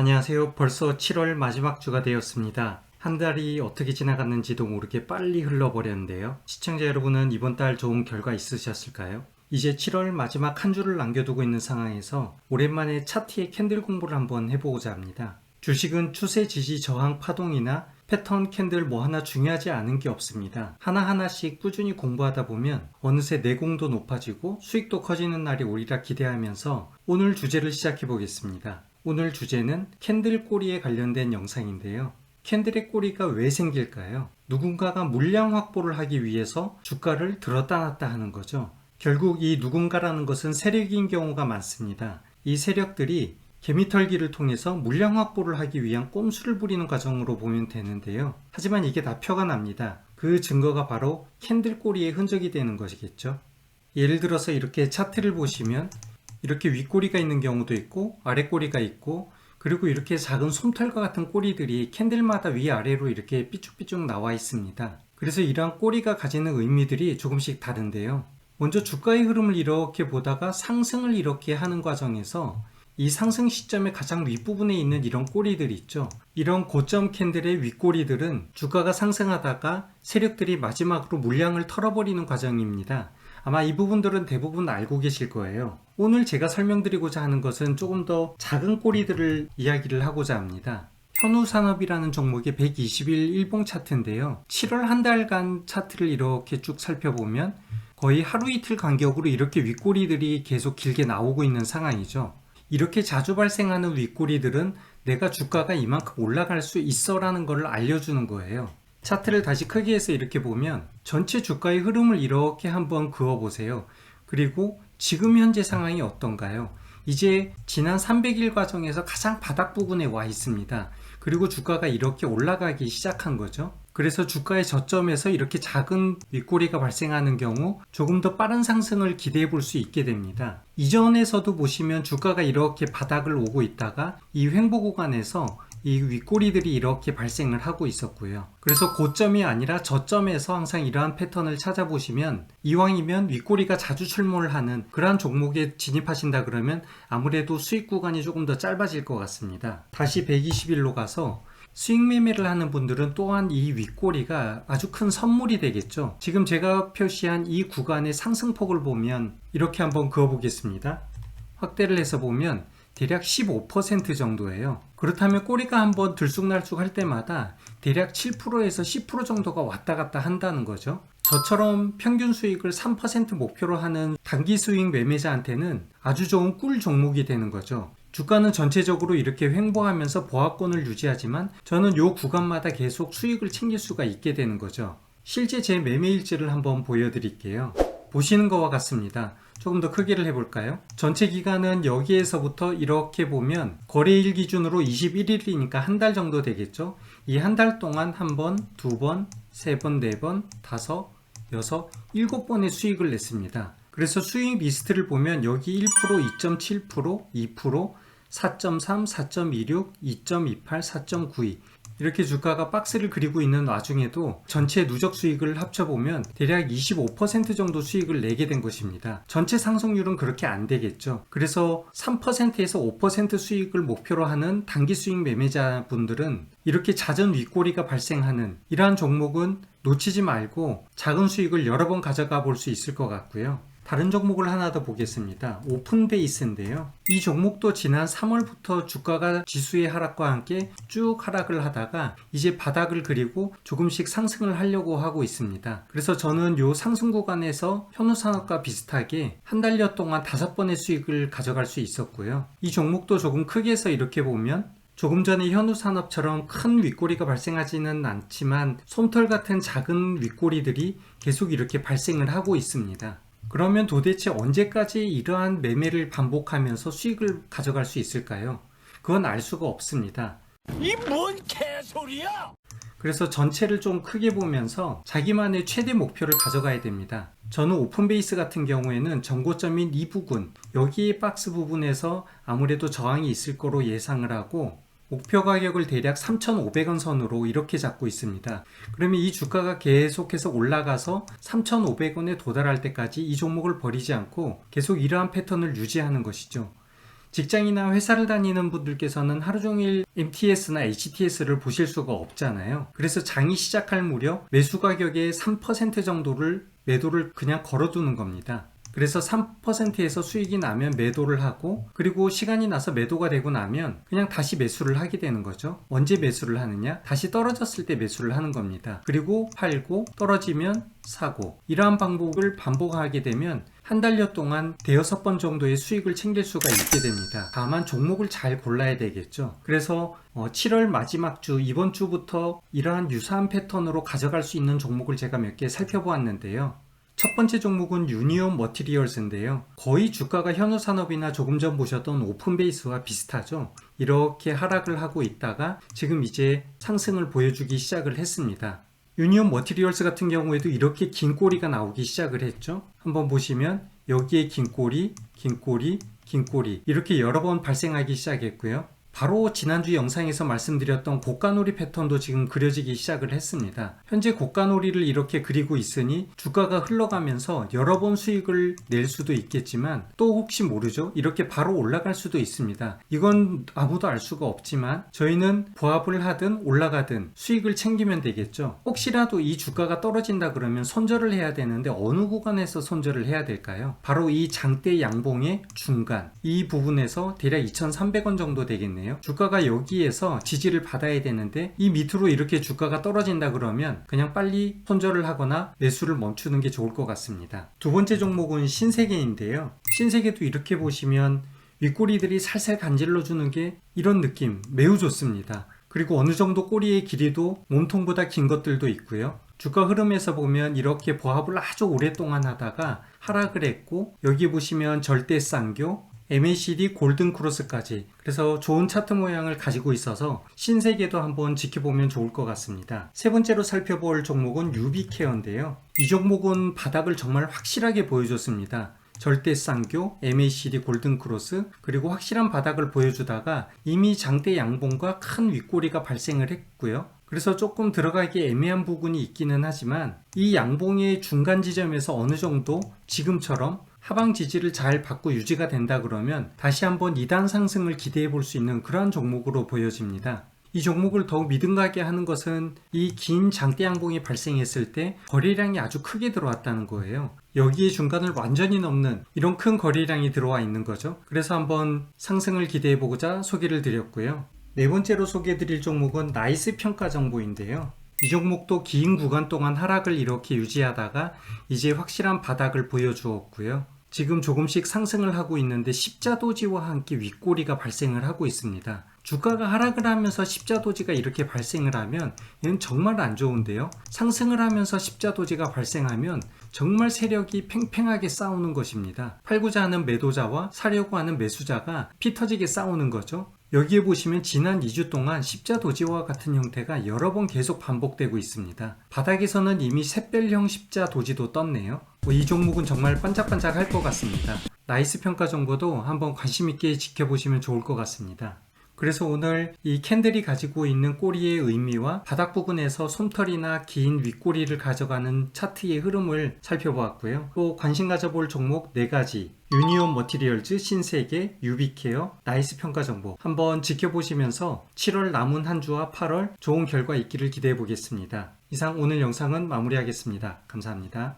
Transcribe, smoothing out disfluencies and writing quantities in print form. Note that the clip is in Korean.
안녕하세요. 벌써 7월 마지막 주가 되었습니다. 한 달이 어떻게 지나갔는지도 모르게 빨리 흘러버렸는데요. 시청자 여러분은 이번 달 좋은 결과 있으셨을까요? 이제 7월 마지막 한 주를 남겨두고 있는 상황에서 오랜만에 차트의 캔들 공부를 한번 해보고자 합니다. 주식은 추세 지지 저항 파동이나 패턴 캔들 뭐 하나 중요하지 않은 게 없습니다. 하나하나씩 꾸준히 공부하다 보면 어느새 내공도 높아지고 수익도 커지는 날이 오리라 기대하면서 오늘 주제를 시작해 보겠습니다. 오늘 주제는 캔들 꼬리에 관련된 영상인데요. 캔들의 꼬리가 왜 생길까요? 누군가가 물량 확보를 하기 위해서 주가를 들었다 놨다 하는 거죠. 결국 이 누군가라는 것은 세력인 경우가 많습니다. 이 세력들이 개미털기를 통해서 물량 확보를 하기 위한 꼼수를 부리는 과정으로 보면 되는데요. 하지만 이게 다 표가 납니다. 그 증거가 바로 캔들 꼬리의 흔적이 되는 것이겠죠. 예를 들어서 이렇게 차트를 보시면 이렇게 윗꼬리가 있는 경우도 있고 아랫꼬리가 있고 그리고 이렇게 작은 솜털과 같은 꼬리들이 캔들마다 위아래로 이렇게 삐쭉삐쭉 나와 있습니다. 그래서 이러한 꼬리가 가지는 의미들이 조금씩 다른데요. 먼저 주가의 흐름을 이렇게 보다가 상승을 이렇게 하는 과정에서 이 상승 시점의 가장 윗부분에 있는 이런 꼬리들이 있죠. 이런 고점 캔들의 윗꼬리들은 주가가 상승하다가 세력들이 마지막으로 물량을 털어버리는 과정입니다. 아마 이 부분들은 대부분 알고 계실 거예요. 오늘 제가 설명드리고자 하는 것은 조금 더 작은 꼬리들을 이야기를 하고자 합니다. 현우산업이라는 종목의 120일 일봉 차트인데요. 7월 한 달간 차트를 이렇게 쭉 살펴보면 거의 하루 이틀 간격으로 이렇게 윗꼬리들이 계속 길게 나오고 있는 상황이죠. 이렇게 자주 발생하는 윗꼬리들은 내가 주가가 이만큼 올라갈 수 있어 라는 걸 알려주는 거예요. 차트를 다시 크게 해서 이렇게 보면 전체 주가의 흐름을 이렇게 한번 그어보세요. 그리고 지금 현재 상황이 어떤가요? 이제 지난 300일 과정에서 가장 바닥 부분에 와 있습니다. 그리고 주가가 이렇게 올라가기 시작한 거죠. 그래서 주가의 저점에서 이렇게 작은 윗꼬리가 발생하는 경우 조금 더 빠른 상승을 기대해 볼 수 있게 됩니다. 이전에서도 보시면 주가가 이렇게 바닥을 오고 있다가 이 횡보 구간에서 이 윗꼬리들이 이렇게 발생을 하고 있었고요. 그래서 고점이 아니라 저점에서 항상 이러한 패턴을 찾아보시면 이왕이면 윗꼬리가 자주 출몰을 하는 그러한 종목에 진입하신다 그러면 아무래도 수익 구간이 조금 더 짧아질 것 같습니다. 다시 120일로 가서 수익 매매를 하는 분들은 또한 이 윗꼬리가 아주 큰 선물이 되겠죠. 지금 제가 표시한 이 구간의 상승폭을 보면 이렇게 한번 그어보겠습니다. 확대를 해서 보면 대략 15% 정도예요. 그렇다면 꼬리가 한번 들쑥날쑥 할 때마다 대략 7%에서 10% 정도가 왔다 갔다 한다는 거죠. 저처럼 평균 수익을 3% 목표로 하는 단기 수익 매매자한테는 아주 좋은 꿀 종목이 되는 거죠. 주가는 전체적으로 이렇게 횡보하면서 보합권을 유지하지만 저는 이 구간마다 계속 수익을 챙길 수가 있게 되는 거죠. 실제 제 매매 일지를 한번 보여드릴게요. 보시는 것과 같습니다. 조금 더 크기를 해볼까요? 전체 기간은 여기에서부터 이렇게 보면 거래일 기준으로 21일이니까 한 달 정도 되겠죠? 이 한 달 동안 한 번, 두 번, 세 번, 네 번, 다섯, 여섯, 일곱 번의 수익을 냈습니다. 그래서 수익 리스트를 보면 여기 1%, 2.7%, 2%, 4.3, 4.26, 2.28, 4.92 이렇게 주가가 박스를 그리고 있는 와중에도 전체 누적 수익을 합쳐보면 대략 25% 정도 수익을 내게 된 것입니다. 전체 상승률은 그렇게 안 되겠죠. 그래서 3%에서 5% 수익을 목표로 하는 단기 수익 매매자분들은 이렇게 잦은 윗꼬리가 발생하는 이러한 종목은 놓치지 말고 작은 수익을 여러 번 가져가 볼 수 있을 것 같고요. 다른 종목을 하나 더 보겠습니다. 오픈베이스인데요. 이 종목도 지난 3월부터 주가가 지수의 하락과 함께 쭉 하락을 하다가 이제 바닥을 그리고 조금씩 상승을 하려고 하고 있습니다. 그래서 저는 이 상승 구간에서 현우산업과 비슷하게 한 달여 동안 5번의 수익을 가져갈 수 있었고요. 이 종목도 조금 크게 해서 이렇게 보면 조금 전에 현우산업처럼 큰 윗꼬리가 발생하지는 않지만 솜털 같은 작은 윗꼬리들이 계속 이렇게 발생을 하고 있습니다. 그러면 도대체 언제까지 이러한 매매를 반복하면서 수익을 가져갈 수 있을까요? 그건 알 수가 없습니다. 이 뭔 개소리야! 그래서 전체를 좀 크게 보면서 자기만의 최대 목표를 가져가야 됩니다. 저는 오픈베이스 같은 경우에는 전고점인 이 부분, 여기 박스 부분에서 아무래도 저항이 있을 거로 예상을 하고 목표 가격을 대략 3,500원 선으로 이렇게 잡고 있습니다. 그러면 이 주가가 계속해서 올라가서 3,500원에 도달할 때까지 이 종목을 버리지 않고 계속 이러한 패턴을 유지하는 것이죠. 직장이나 회사를 다니는 분들께서는 하루 종일 MTS나 HTS를 보실 수가 없잖아요. 그래서 장이 시작할 무렵 매수 가격의 3% 정도를 매도를 그냥 걸어두는 겁니다. 그래서 3%에서 수익이 나면 매도를 하고, 그리고 시간이 나서 매도가 되고 나면 그냥 다시 매수를 하게 되는 거죠. 언제 매수를 하느냐? 다시 떨어졌을 때 매수를 하는 겁니다. 그리고 팔고 떨어지면 사고, 이러한 방법을 반복하게 되면 한 달여 동안 대여섯 번 정도의 수익을 챙길 수가 있게 됩니다. 다만 종목을 잘 골라야 되겠죠. 그래서 7월 마지막 주, 이번 주부터 이러한 유사한 패턴으로 가져갈 수 있는 종목을 제가 몇 개 살펴보았는데요. 첫 번째 종목은 유니온 머티리얼스인데요. 거의 주가가 현우산업이나 조금 전 보셨던 오픈베이스와 비슷하죠. 이렇게 하락을 하고 있다가 지금 이제 상승을 보여주기 시작을 했습니다. 유니온 머티리얼스 같은 경우에도 이렇게 긴 꼬리가 나오기 시작을 했죠. 한번 보시면 여기에 긴 꼬리, 긴 꼬리, 긴 꼬리 이렇게 여러 번 발생하기 시작했고요. 바로 지난주 영상에서 말씀드렸던 고가놀이 패턴도 지금 그려지기 시작을 했습니다. 현재 고가놀이를 이렇게 그리고 있으니 주가가 흘러가면서 여러 번 수익을 낼 수도 있겠지만 또 혹시 모르죠? 이렇게 바로 올라갈 수도 있습니다. 이건 아무도 알 수가 없지만 저희는 보합을 하든 올라가든 수익을 챙기면 되겠죠. 혹시라도 이 주가가 떨어진다 그러면 손절을 해야 되는데 어느 구간에서 손절을 해야 될까요? 바로 이 장대 양봉의 중간, 이 부분에서 대략 2,300원 정도 되겠네요. 주가가 여기에서 지지를 받아야 되는데 이 밑으로 이렇게 주가가 떨어진다 그러면 그냥 빨리 손절을 하거나 매수를 멈추는 게 좋을 것 같습니다. 두 번째 종목은 신세계인데요. 신세계도 이렇게 보시면 윗꼬리들이 살살 간질러 주는 게 이런 느낌 매우 좋습니다. 그리고 어느 정도 꼬리의 길이도 몸통보다 긴 것들도 있고요. 주가 흐름에서 보면 이렇게 보합을 아주 오랫동안 하다가 하락을 했고, 여기 보시면 절대쌍교, MACD 골든 크로스까지, 그래서 좋은 차트 모양을 가지고 있어서 신세계도 한번 지켜보면 좋을 것 같습니다. 세 번째로 살펴볼 종목은 유비케어인데요. 이 종목은 바닥을 정말 확실하게 보여줬습니다. 절대쌍교, MACD 골든 크로스, 그리고 확실한 바닥을 보여주다가 이미 장대 양봉과 큰 윗꼬리가 발생을 했고요. 그래서 조금 들어가기 애매한 부분이 있기는 하지만 이 양봉의 중간 지점에서 어느 정도 지금처럼 하방 지지를 잘 받고 유지가 된다 그러면 다시 한번 2단 상승을 기대해 볼 수 있는 그러한 종목으로 보여집니다. 이 종목을 더욱 믿음 가게 하는 것은 이 긴 장대 양봉이 발생했을 때 거래량이 아주 크게 들어왔다는 거예요. 여기에 중간을 완전히 넘는 이런 큰 거래량이 들어와 있는 거죠. 그래서 한번 상승을 기대해 보고자 소개를 드렸고요. 네 번째로 소개해 드릴 종목은 나이스 평가 정보인데요. 이 종목도 긴 구간 동안 하락을 이렇게 유지하다가 이제 확실한 바닥을 보여주었고요. 지금 조금씩 상승을 하고 있는데 십자도지와 함께 윗꼬리가 발생을 하고 있습니다. 주가가 하락을 하면서 십자도지가 이렇게 발생을 하면 이는 정말 안 좋은데요. 상승을 하면서 십자도지가 발생하면 정말 세력이 팽팽하게 싸우는 것입니다. 팔고자 하는 매도자와 사려고 하는 매수자가 피 터지게 싸우는 거죠. 여기에 보시면 지난 2주 동안 십자도지와 같은 형태가 여러 번 계속 반복되고 있습니다. 바닥에서는 이미 샛별형 십자도지도 떴네요. 이 종목은 정말 반짝반짝 할 것 같습니다. 나이스 평가 정보도 한번 관심 있게 지켜보시면 좋을 것 같습니다. 그래서 오늘 이 캔들이 가지고 있는 꼬리의 의미와 바닥 부분에서 솜털이나 긴 윗꼬리를 가져가는 차트의 흐름을 살펴보았고요. 또 관심 가져볼 종목 4가지, 유니온 머티리얼즈, 신세계, 유비케어, 나이스 평가 정보 한번 지켜보시면서 7월 남은 한 주와 8월 좋은 결과 있기를 기대해 보겠습니다. 이상 오늘 영상은 마무리하겠습니다. 감사합니다.